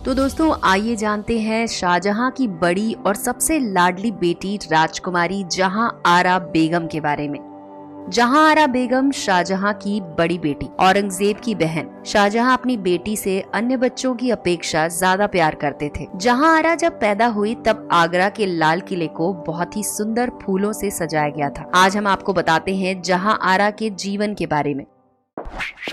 तो दोस्तों आइए जानते हैं शाहजहां की बड़ी और सबसे लाडली बेटी राजकुमारी जहां आरा बेगम के बारे में। जहां आरा बेगम शाहजहां की बड़ी बेटी, औरंगजेब की बहन। शाहजहां अपनी बेटी से अन्य बच्चों की अपेक्षा ज्यादा प्यार करते थे। जहां आरा जब पैदा हुई तब आगरा के लाल किले को बहुत ही सुंदर फूलों से सजाया गया था। आज हम आपको बताते हैं जहां आरा के जीवन के बारे में।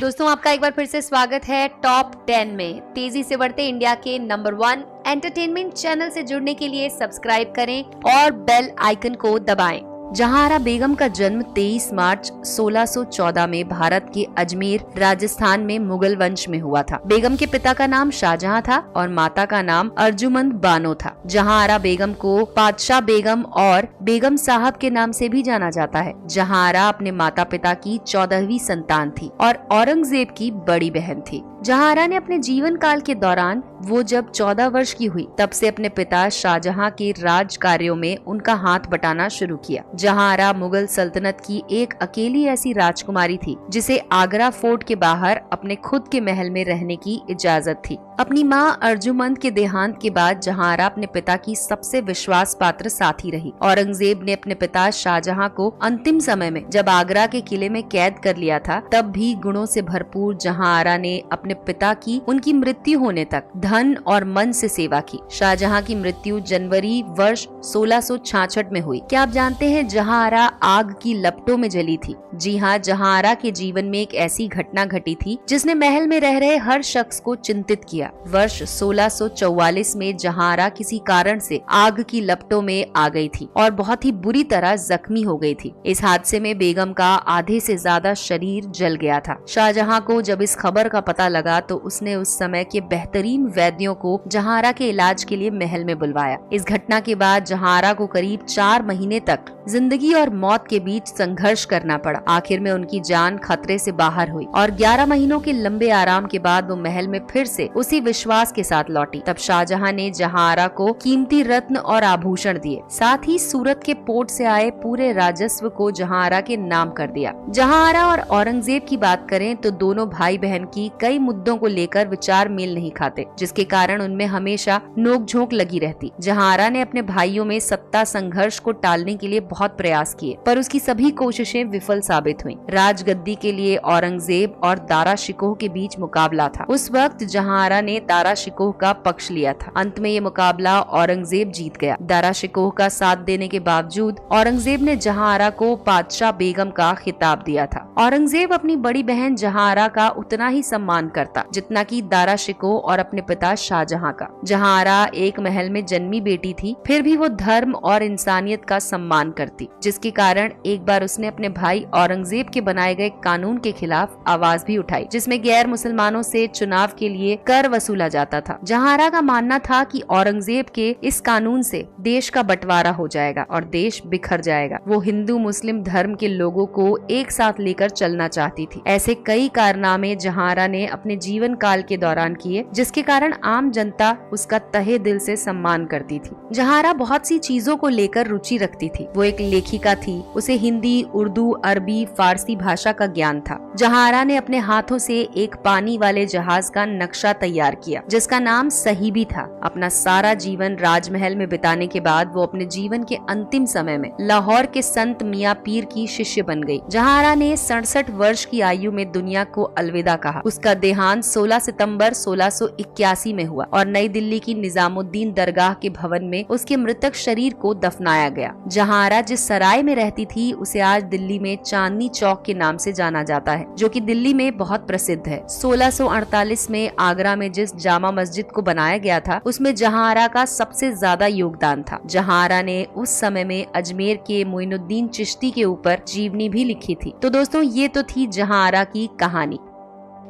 दोस्तों आपका एक बार फिर से स्वागत है टॉप 10 में। तेजी से बढ़ते इंडिया के नंबर 1 एंटरटेनमेंट चैनल से जुड़ने के लिए सब्सक्राइब करें और बेल आइकन को दबाएं। जहां आरा बेगम का जन्म 23 मार्च 1614 में भारत के अजमेर राजस्थान में मुगल वंश में हुआ था। बेगम के पिता का नाम शाहजहां था और माता का नाम अर्जुमंद बानो था। जहां आरा बेगम को पातशाह बेगम और बेगम साहब के नाम से भी जाना जाता है। जहां आरा अपने माता पिता की 14वीं संतान थी और औरंगजेब की बड़ी बहन थी। जहां आरा ने अपने जीवन काल के दौरान वो जब 14 वर्ष की हुई तब से अपने पिता शाहजहां के राज कार्यों में उनका हाथ बटाना शुरू किया। जहां आरा मुगल सल्तनत की एक अकेली ऐसी राजकुमारी थी जिसे आगरा फोर्ट के बाहर अपने खुद के महल में रहने की इजाजत थी। अपनी मां अर्जुमंद के देहांत के बाद जहां आरा अपने पिता की सबसे विश्वास पात्र साथी रही। औरंगजेब ने अपने पिता शाहजहां को अंतिम समय में जब आगरा के किले में कैद कर लिया था तब भी गुणों से भरपूर जहां आरा ने अपने पिता की उनकी मृत्यु होने तक धन और मन से सेवा की। शाहजहां की मृत्यु जनवरी वर्ष 1666 में हुई। क्या आप जानते हैं जहां आरा आग की लपटों में जली थी? जी हाँ, जहां आरा के जीवन में एक ऐसी घटना घटी थी जिसने महल में रह रहे हर शख्स को चिंतित किया। वर्ष 1644 में जहां आरा किसी कारण से आग की लपटों में आ गई थी और बहुत ही बुरी तरह जख्मी हो गई थी। इस हादसे में बेगम का आधे से ज्यादा शरीर जल गया था। शाहजहां को जब इस खबर का पता लगा तो उसने उस समय के बेहतरीन वैद्यों को जहां आरा के इलाज के लिए महल में बुलवाया। इस घटना के बाद जहां आरा को करीब 4 महीने तक जिंदगी और मौत के बीच संघर्ष करना पड़ा। आखिर में उनकी जान खतरे से बाहर हुई और 11 महीनों के लंबे आराम के बाद वो महल में फिर से उसी विश्वास के साथ लौटी। तब शाहजहां ने जहां आरा को कीमती रत्न और आभूषण दिए। साथ ही सूरत के पोर्ट से आए पूरे राजस्व को जहां आरा के नाम कर दिया। जहां आरा और औरंगजेब की बात करें तो दोनों भाई बहन की कई मुद्दों को लेकर विचार मेल नहीं खाते, जिसके कारण उनमें हमेशा नोकझोंक लगी रहती। जहां आरा ने अपने भाइयों में सत्ता संघर्ष को टालने के लिए बहुत प्रयास किए पर उसकी सभी कोशिशें विफल साबित हुईं। राजगद्दी के लिए औरंगजेब और दारा शिकोह के बीच मुकाबला था। उस वक्त जहां आरा ने दारा शिकोह का पक्ष लिया था। अंत में ये मुकाबला औरंगजेब जीत गया। दारा शिकोह का साथ देने के बावजूद औरंगजेब ने जहां आरा को पातशाह बेगम का खिताब दिया था। औरंगजेब अपनी बड़ी बहन जहां आरा का उतना ही सम्मान करता जितना कि दारा शिकोह और अपने पिता शाहजहां का। जहां आरा एक महल में जन्मी बेटी थी फिर भी वो धर्म और इंसानियत का सम्मान करती, जिसके कारण एक बार उसने अपने भाई औरंगजेब के बनाए गए कानून के खिलाफ आवाज भी उठाई जिसमें गैर मुसलमानों से चुनाव के लिए कर वसूला जाता था। जहां आरा का मानना था कि औरंगजेब के इस कानून से देश का बंटवारा हो जाएगा और देश बिखर जाएगा। वो हिंदू मुस्लिम धर्म के लोगों को एक साथ लेकर चलना चाहती थी। ऐसे कई कारनामे जहां आरा ने अपने जीवन काल के दौरान किए जिसके कारण आम जनता उसका तहे दिल से सम्मान करती थी। जहां आरा बहुत सी चीजों को लेकर रुचि रखती थी। वो एक लेखिका थी। उसे हिंदी, उर्दू, अरबी, फारसी भाषा का ज्ञान था। जहां आरा ने अपने हाथों से एक पानी वाले जहाज का नक्शा तैयार किया जिसका नाम सहीबी था। अपना सारा जीवन राजमहल में बिताने के बाद वो अपने जीवन के अंतिम समय में लाहौर के संत मियां पीर की शिष्य बन गई। जहां आरा ने 67 वर्ष की आयु में दुनिया को अलविदा कहा। उसका देहांत 16 सितंबर 1681 में हुआ और नई दिल्ली की निजामुद्दीन दरगाह के भवन में उसके मृतक शरीर को दफनाया गया। जहां आरा जिस सराय में रहती थी उसे आज दिल्ली में चांदनी चौक के नाम से जाना जाता है, जो कि दिल्ली में बहुत प्रसिद्ध है। 1648 में आगरा में जिस जामा मस्जिद को बनाया गया था उसमें जहां आरा का सबसे ज्यादा योगदान था। जहां आरा ने उस समय में अजमेर के मोइनुद्दीन चिश्ती के ऊपर जीवनी भी लिखी थी। तो दोस्तों ये तो थी जहां आरा की कहानी।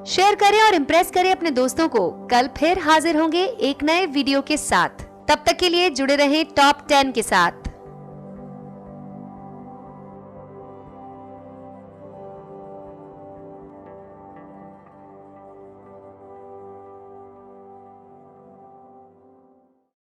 शेयर करें और इम्प्रेस करें अपने दोस्तों को। कल फिर हाजिर होंगे एक नए वीडियो के साथ। तब तक के लिए जुड़े रहें टॉप 10 के साथ।